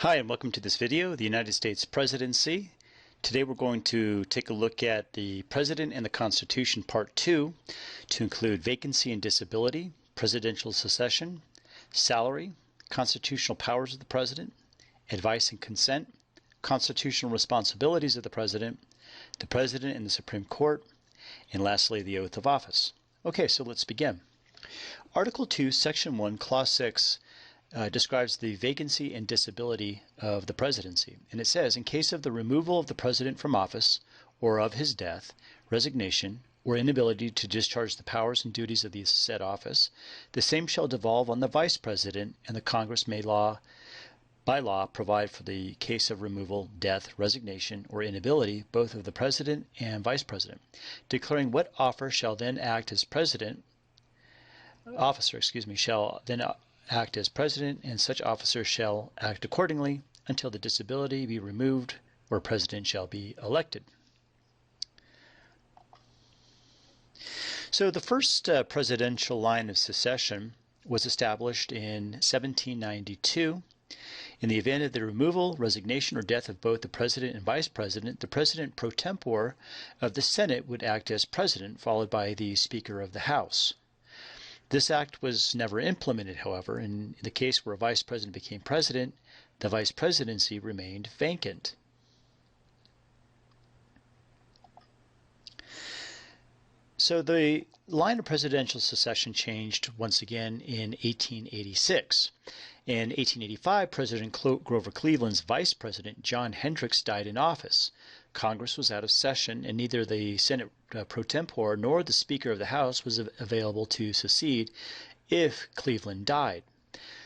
Hi, and welcome to this video, the United States Presidency. Today we're going to take a look at the President and the Constitution Part 2 to include vacancy and disability, presidential succession, salary, constitutional powers of the President, advice and consent, constitutional responsibilities of the President and the Supreme Court, and lastly, the oath of office. Okay, so let's begin. Article 2, Section 1, Clause 6 describes the vacancy and disability of the presidency. And it says, in case of the removal of the president from office or of his death, resignation, or inability to discharge the powers and duties of the said office, the same shall devolve on the vice president, and the Congress may by law provide for the case of removal, death, resignation, or inability, both of the president and vice president, declaring what officer shall then act as president, shall then act as president, and such officer shall act accordingly until the disability be removed or president shall be elected. So the first presidential line of succession was established in 1792. In the event of the removal, resignation, or death of both the president and vice president, the president pro tempore of the Senate would act as president, followed by the Speaker of the House. This act was never implemented, however. In the case where a vice president became president, the vice presidency remained vacant. So the line of presidential succession changed once again in 1886. In 1885, President Grover Cleveland's vice president, John Hendricks, died in office. Congress was out of session, and neither the Senate pro tempore nor the Speaker of the House was available to succeed if Cleveland died.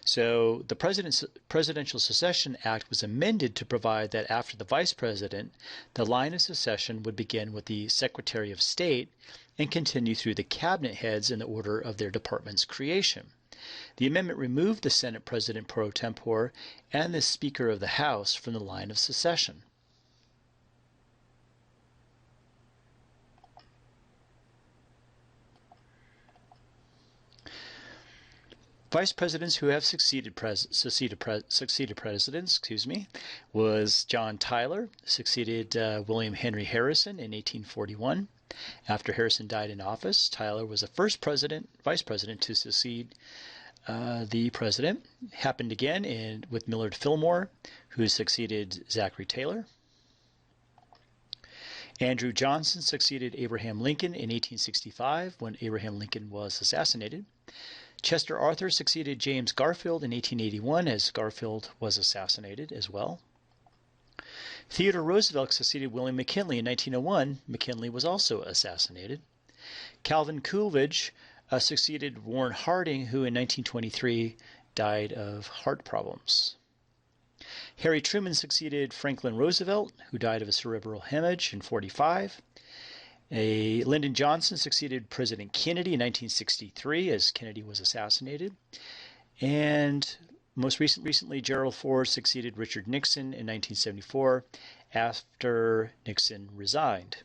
So the Presidential Succession Act was amended to provide that after the vice president, the line of succession would begin with the Secretary of State and continue through the cabinet heads in the order of their department's creation. The amendment removed the Senate President pro tempore and the Speaker of the House from the line of succession. Vice presidents who have succeeded presidents, was John Tyler, succeeded William Henry Harrison in 1841. After Harrison died in office, Tyler was the first vice president to succeed the president. Happened again with Millard Fillmore, who succeeded Zachary Taylor. Andrew Johnson succeeded Abraham Lincoln in 1865 when Abraham Lincoln was assassinated. Chester Arthur succeeded James Garfield in 1881 as Garfield was assassinated as well. Theodore Roosevelt succeeded William McKinley in 1901. McKinley was also assassinated. Calvin Coolidge succeeded Warren Harding, who in 1923 died of heart problems. Harry Truman succeeded Franklin Roosevelt, who died of a cerebral hemorrhage in 1945. Lyndon Johnson succeeded President Kennedy in 1963 as Kennedy was assassinated. And most recently, Gerald Ford succeeded Richard Nixon in 1974 after Nixon resigned.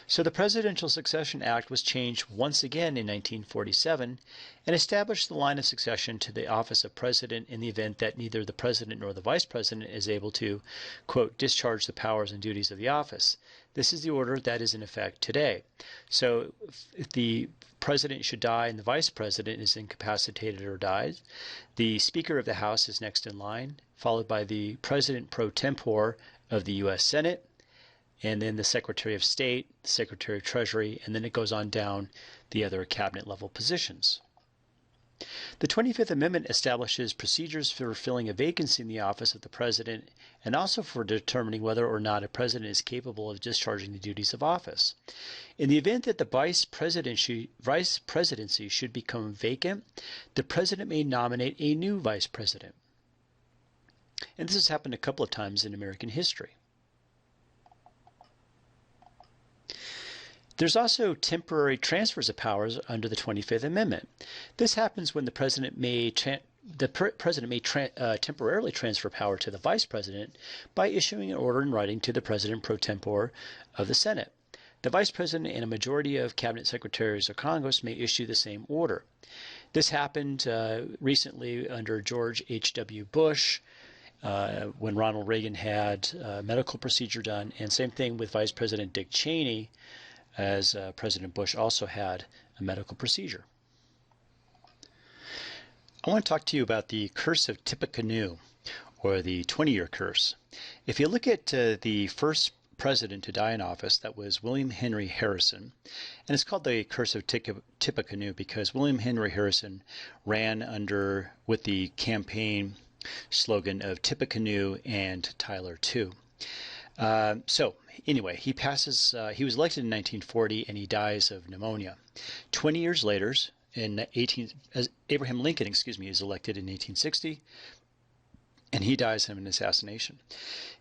So the Presidential Succession Act was changed once again in 1947 and established the line of succession to the office of president in the event that neither the president nor the vice president is able to, quote, discharge the powers and duties of the office. This is the order that is in effect today. So if the president should die and the vice president is incapacitated or dies, the Speaker of the House is next in line, followed by the President pro tempore of the U.S. Senate, and then the Secretary of State, the Secretary of Treasury, and then it goes on down the other cabinet level positions. The 25th Amendment establishes procedures for filling a vacancy in the office of the president and also for determining whether or not a president is capable of discharging the duties of office. In the event that the vice presidency should become vacant, the president may nominate a new vice president. And this has happened a couple of times in American history. There's also temporary transfers of powers under the 25th Amendment. This happens when the president may temporarily transfer power to the vice president by issuing an order in writing to the president pro tempore of the Senate. The vice president and a majority of cabinet secretaries of Congress may issue the same order. This happened recently under George H.W. Bush, when Ronald Reagan had a medical procedure done, and same thing with Vice President Dick Cheney, as President Bush also had a medical procedure. I want to talk to you about the Curse of Tippecanoe, or the 20-year curse. If you look at the first president to die in office, that was William Henry Harrison, and it's called the Curse of Tippecanoe because William Henry Harrison ran with the campaign slogan of Tippecanoe and Tyler too. So anyway, he was elected in 1940 and he dies of pneumonia. 20 years later, Abraham Lincoln, is elected in 1860, and he dies of an assassination.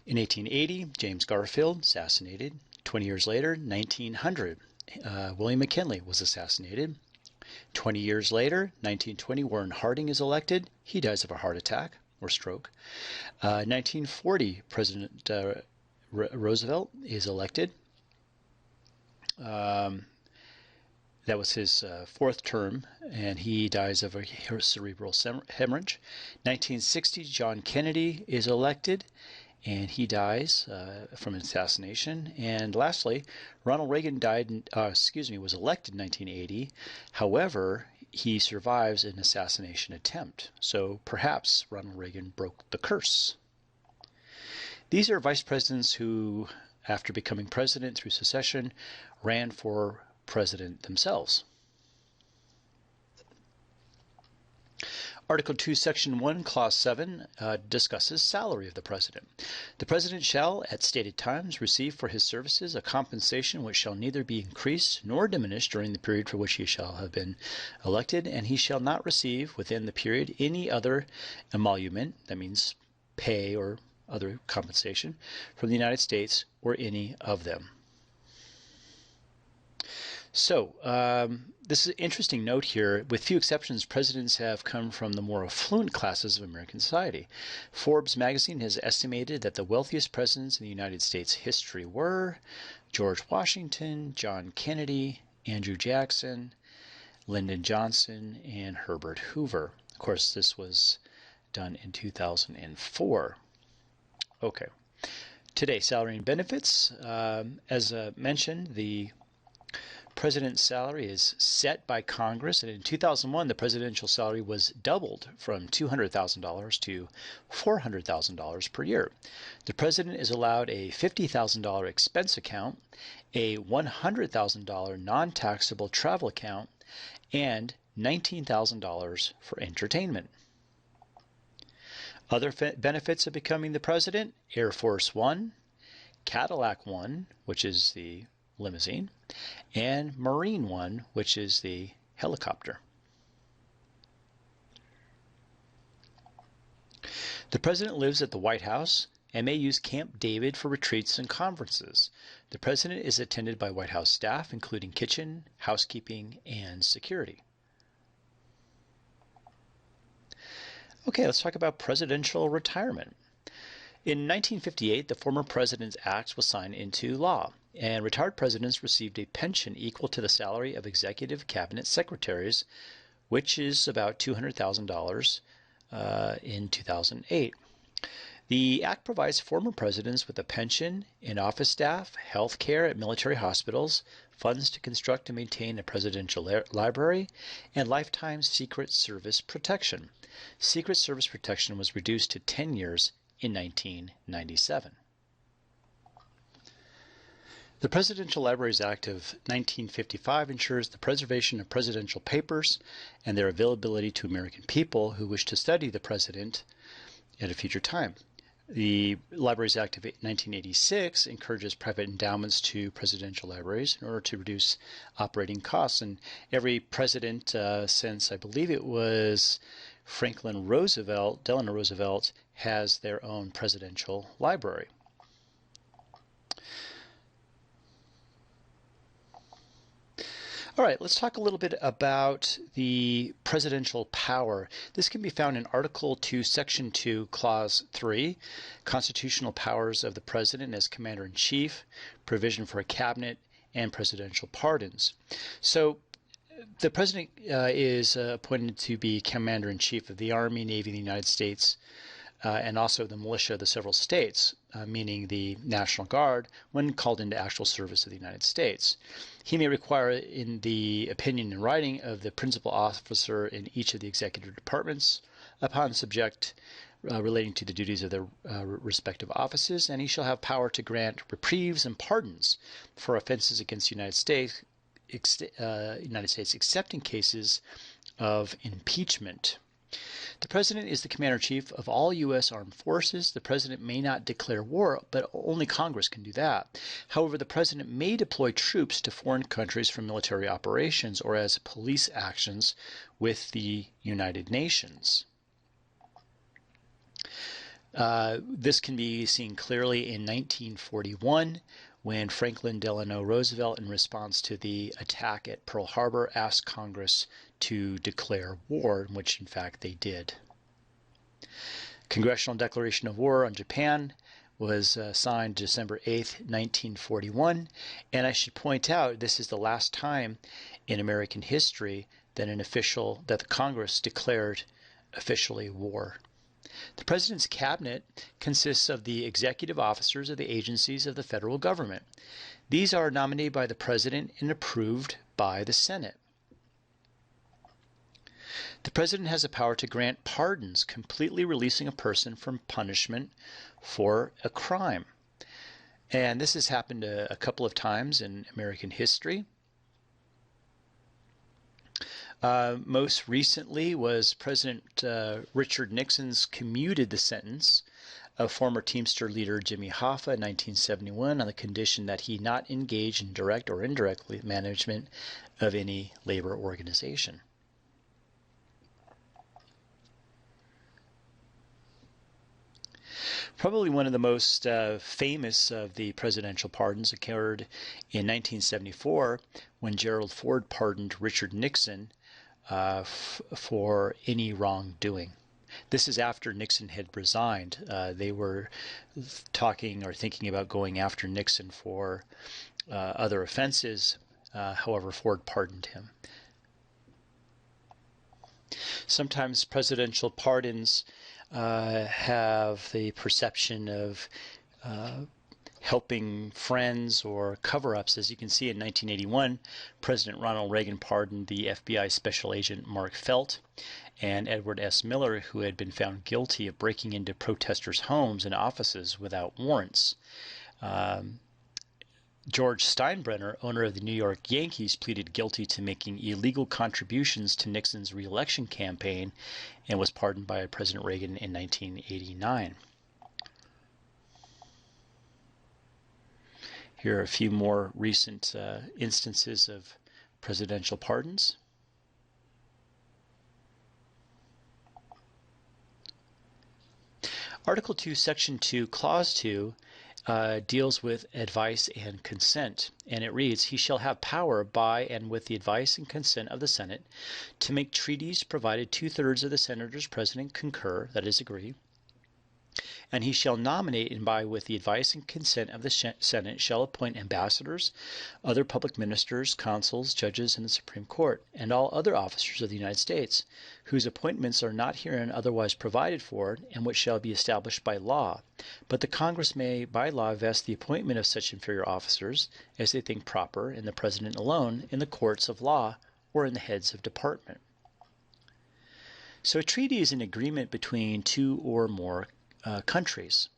In 1880, James Garfield assassinated. 20 years later, 1900, William McKinley was assassinated. 20 years later, 1920, Warren Harding is elected. He dies of a heart attack or stroke. 1940, President Roosevelt is elected. That was his fourth term, and he dies of a cerebral hemorrhage. 1960, John Kennedy is elected, and he dies from an assassination. And lastly, Ronald Reagan was elected in 1980. However, he survives an assassination attempt. So perhaps Ronald Reagan broke the curse. These are vice presidents who, after becoming president through secession, ran for president themselves. Article 2, Section 1, Clause 7 discusses salary of the president. The president shall, at stated times, receive for his services a compensation which shall neither be increased nor diminished during the period for which he shall have been elected, and he shall not receive within the period any other emolument, that means pay or other compensation, from the United States or any of them. So, this is an interesting note here. With few exceptions, presidents have come from the more affluent classes of American society. Forbes magazine has estimated that the wealthiest presidents in the United States history were George Washington, John Kennedy, Andrew Jackson, Lyndon Johnson, and Herbert Hoover. Of course, this was done in 2004. Okay. Today, salary and benefits. As mentioned, the president's salary is set by Congress, and in 2001 the presidential salary was doubled from $200,000 to $400,000 per year. The president is allowed a $50,000 expense account, a $100,000 non-taxable travel account, and $19,000 for entertainment. Other benefits of becoming the president: Air Force One, Cadillac One, which is the limousine, and Marine One, which is the helicopter. The president lives at the White House and may use Camp David for retreats and conferences. The president is attended by White House staff, including kitchen, housekeeping, and security. Okay, let's talk about presidential retirement. In 1958, the Former President's Act was signed into law, and retired presidents received a pension equal to the salary of executive cabinet secretaries, which is about $200,000 in 2008. The Act provides former presidents with a pension, in-office staff, health care at military hospitals, funds to construct and maintain a presidential library, and lifetime Secret Service protection. Secret Service protection was reduced to 10 years in 1997. The Presidential Libraries Act of 1955 ensures the preservation of presidential papers and their availability to American people who wish to study the president at a future time. The Libraries Act of 1986 encourages private endowments to presidential libraries in order to reduce operating costs. And every president since, I believe it was Delano Roosevelt, has their own presidential library. All right, let's talk a little bit about the presidential power. This can be found in Article 2, Section 2, Clause 3, Constitutional Powers of the President as Commander-in-Chief, Provision for a Cabinet, and Presidential Pardons. So The president is appointed to be commander-in-chief of the Army, Navy of the United States, and also the militia of the several states, meaning the National Guard, when called into actual service of the United States. He may require, in the opinion in writing of the principal officer in each of the executive departments, upon subject relating to the duties of their respective offices, and he shall have power to grant reprieves and pardons for offenses against the United States, except in cases of impeachment. The President is the Commander-in-Chief of all U.S. Armed Forces. The President may not declare war, but only Congress can do that. However, the President may deploy troops to foreign countries for military operations or as police actions with the United Nations. This can be seen clearly in 1941 when Franklin Delano Roosevelt, in response to the attack at Pearl Harbor, asked Congress to declare war, which in fact they did. Congressional Declaration of War on Japan was signed December 8th, 1941, and I should point out this is the last time in American history that the Congress declared officially war. The President's cabinet consists of the executive officers of the agencies of the federal government. These are nominated by the President and approved by the Senate. The President has the power to grant pardons, completely releasing a person from punishment for a crime. And this has happened a couple of times in American history. Most recently was President Richard Nixon's commuted the sentence of former Teamster leader Jimmy Hoffa in 1971 on the condition that he not engage in direct or indirect management of any labor organization. Probably one of the most famous of the presidential pardons occurred in 1974 when Gerald Ford pardoned Richard Nixon for any wrongdoing. This is after Nixon had resigned. They were talking or thinking about going after Nixon for other offenses. However, Ford pardoned him. Sometimes presidential pardons have the perception of helping friends or cover-ups. As you can see, in 1981, President Ronald Reagan pardoned the FBI Special Agent Mark Felt and Edward S. Miller, who had been found guilty of breaking into protesters' homes and offices without warrants. George Steinbrenner, owner of the New York Yankees, pleaded guilty to making illegal contributions to Nixon's re-election campaign and was pardoned by President Reagan in 1989. Here are a few more recent instances of presidential pardons. Article 2, Section 2, Clause 2 deals with advice and consent, and it reads, "He shall have power by and with the advice and consent of the Senate to make treaties provided 2/3 of the senators present concur, that is, agree. And he shall nominate and by with the advice and consent of the Senate shall appoint ambassadors, other public ministers, consuls, judges in the Supreme Court, and all other officers of the United States, whose appointments are not herein otherwise provided for, and which shall be established by law. But the Congress may by law vest the appointment of such inferior officers, as they think proper, in the President alone, in the courts of law, or in the heads of department." So a treaty is an agreement between two or more countries.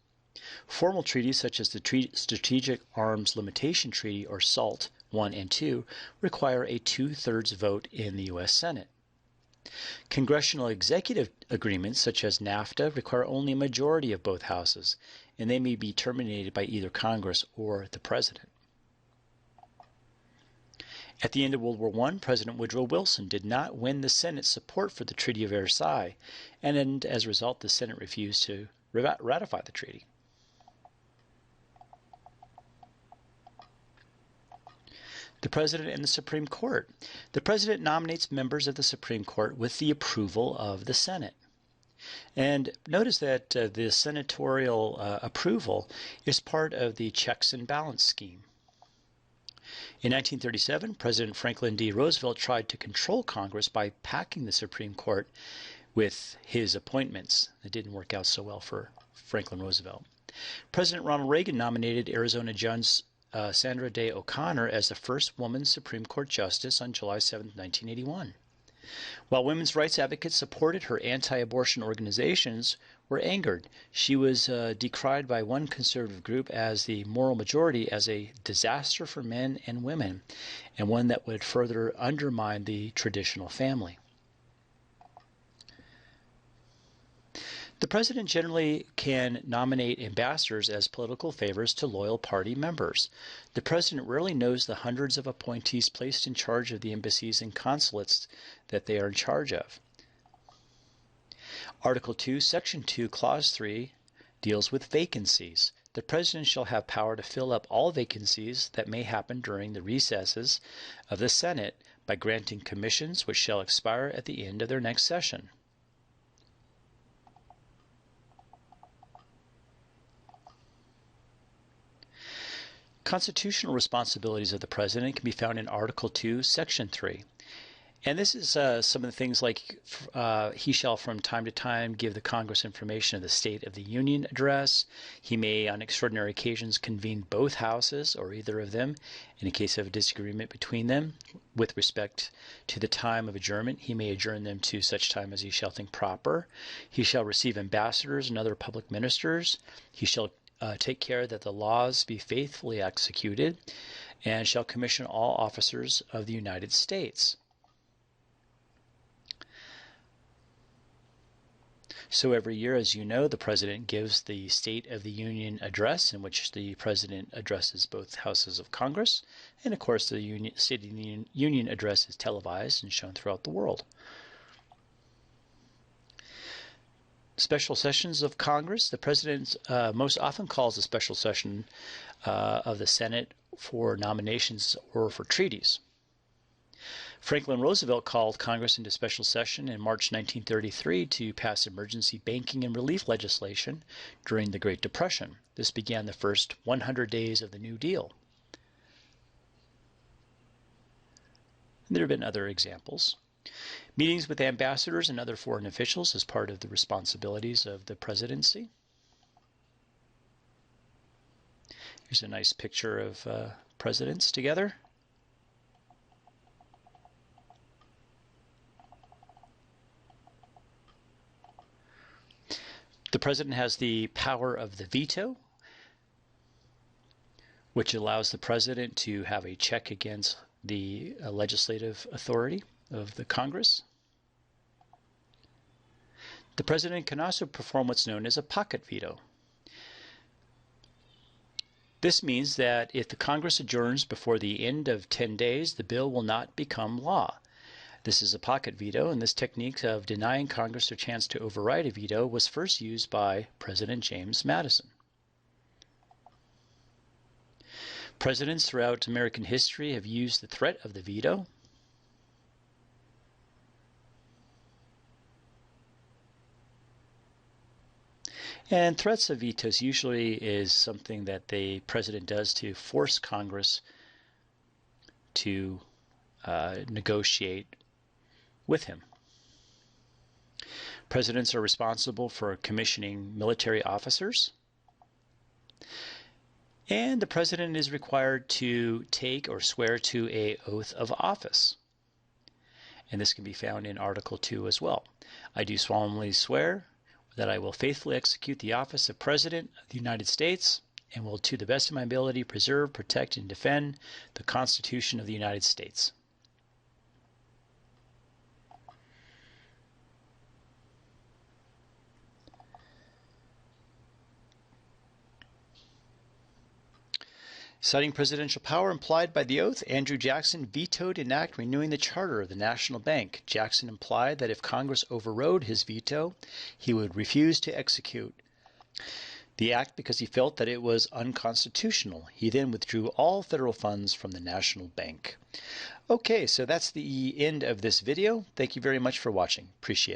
Formal treaties such as the Strategic Arms Limitation Treaty, or SALT I and II, require a 2/3 vote in the U.S. Senate. Congressional executive agreements such as NAFTA require only a majority of both houses, and they may be terminated by either Congress or the President. At the end of World War I, President Woodrow Wilson did not win the Senate's support for the Treaty of Versailles, and as a result, the Senate refused to ratify the treaty. The President and the Supreme Court. The President nominates members of the Supreme Court with the approval of the Senate. And notice that the senatorial approval is part of the checks and balance scheme. In 1937, President Franklin D. Roosevelt tried to control Congress by packing the Supreme Court with his appointments. It didn't work out so well for Franklin Roosevelt. President Ronald Reagan nominated Arizona Judge Sandra Day O'Connor as the first woman Supreme Court Justice on July 7, 1981. While women's rights advocates supported her anti-abortion organizations were angered. She was decried by one conservative group as the moral majority as a disaster for men and women, and one that would further undermine the traditional family. The president generally can nominate ambassadors as political favors to loyal party members. The president rarely knows the hundreds of appointees placed in charge of the embassies and consulates that they are in charge of. Article 2, Section 2, Clause 3 deals with vacancies. The president shall have power to fill up all vacancies that may happen during the recesses of the Senate by granting commissions which shall expire at the end of their next session. Constitutional responsibilities of the president can be found in Article 2, Section 3. And this is some of the things like he shall from time to time give the Congress information of the State of the Union address. He may on extraordinary occasions convene both houses or either of them in a case of a disagreement between them. With respect to the time of adjournment, he may adjourn them to such time as he shall think proper. He shall receive ambassadors and other public ministers. He shall take care that the laws be faithfully executed, and shall commission all officers of the United States. So every year, as you know, the president gives the State of the Union address, in which the president addresses both houses of Congress, and of course the State of the Union address is televised and shown throughout the world. Special sessions of Congress. The president most often calls a special session of the Senate for nominations or for treaties. Franklin Roosevelt called Congress into special session in March 1933 to pass emergency banking and relief legislation during the Great Depression. This began the first 100 days of the New Deal. There have been other examples. Meetings with ambassadors and other foreign officials as part of the responsibilities of the presidency. Here's a nice picture of presidents together. The president has the power of the veto, which allows the president to have a check against the legislative authority of the Congress. The president can also perform what's known as a pocket veto. This means that if the Congress adjourns before the end of 10 days, the bill will not become law. This is a pocket veto, and this technique of denying Congress a chance to override a veto was first used by President James Madison. Presidents throughout American history have used the threat of the veto. And threats of vetoes usually is something that the president does to force Congress to negotiate with him. Presidents are responsible for commissioning military officers. And the president is required to take or swear to an oath of office. And this can be found in Article 2 as well. I do solemnly swear that I will faithfully execute the office of President of the United States and will, to the best of my ability, preserve, protect, and defend the Constitution of the United States. Citing presidential power implied by the oath, Andrew Jackson vetoed an act renewing the charter of the National Bank. Jackson implied that if Congress overrode his veto, he would refuse to execute the act because he felt that it was unconstitutional. He then withdrew all federal funds from the National Bank. Okay, so that's the end of this video. Thank you very much for watching. Appreciate it.